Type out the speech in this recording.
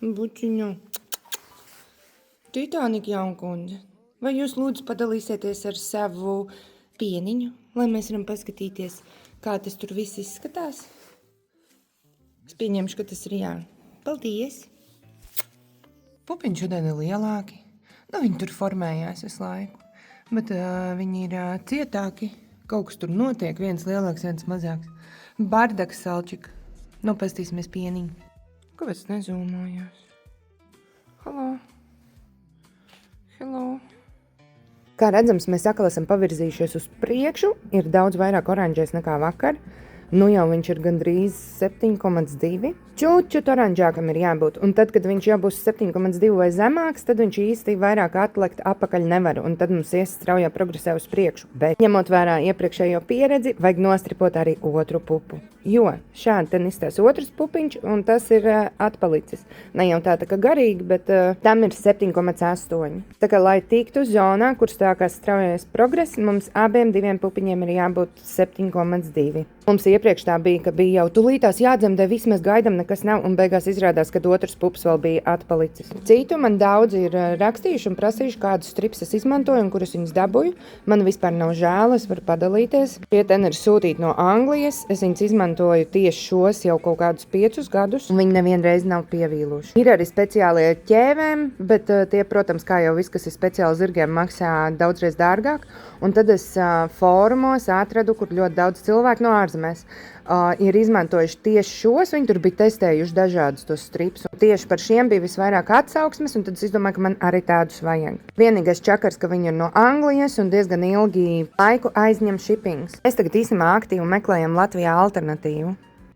Bučiņu. Titānika jaunkundze, vai jūs lūdzu padalīsieties ar savu pieniņu, lai mēs varam paskatīties, kā tas tur viss izskatās? Es pieņemšu, ka tas ir jā. Paldies! Pupiņi šodien ir lielāki. Viņi tur formējās visu laiku, bet viņi ir cietāki. Kaut kas tur notiek, viens lielāks, viens mazāks. Bardaks salčika. Pastīsimies pieniņu. Kāpēc nezūmojos? Hello. Kā redzams, mēs atkal esam pavirzījušies uz priekšu. Ir daudz vairāk oranžais nekā vakar. Nu jau viņš ir gandrīz 7,2. Čūt oranžākam ir jābūt. Un tad, kad viņš jau būs 7,2 vai zemāks, tad viņš īsti vairāk atlekt apakaļ nevar. Un tad mums ies straujā progresē uz priekšu. Bet, ņemot vērā iepriekšējo pieredzi, vajag nostripot arī otru pupu. Jo šādi ten izstās otrs pupiņš, un tas ir atpalicis. Ne jau tā kā garīgi, bet tam ir 7,8. Tā kā, lai tiktu zonā, kur stākās straujais progress, mums abiem diviem pupiņiem ir jābūt 7,2. Mums iepriekš tā bija, ka bija jau tulītās jādzemdē, vismaz gaidam, nekas nav, un beigās izrādās, ka otrs pups vēl bija atpalicis. Citu man daudzi ir rakstījuši un prasījuši, kādus strips es izmantoju un kurus viņus dabūju. Man vispār nav žēl, es varu padalīties. Tie ten ir sūtīti no Anglijas, es viņus izmantoju tieši šos jau kaut kādus 5 gadus, un viņi nevienreiz nav pievīluši. Ir arī speciālie ķēvēm, bet tie, protams, kā jau viss, kas ir speciāli zirgiem, maksā daudzreiz dārgāk. Un tad es fórumos atradu, kur ļoti daudz cilvēku no ārzemēs ir izmantojuši tieši šos. Viņi tur bija testējuši dažādus tos strips. Un tieši par šiem bija visvairāk atsauksmes, un tad es izdomāju, ka man arī tādus vajag. Vienīgais čakars, ka viņi ir no Anglijas un diezgan ilgi laiku aizņem shippings. Mēs tagad īstenībā aktīvi meklējam Latvijā alternatīvu.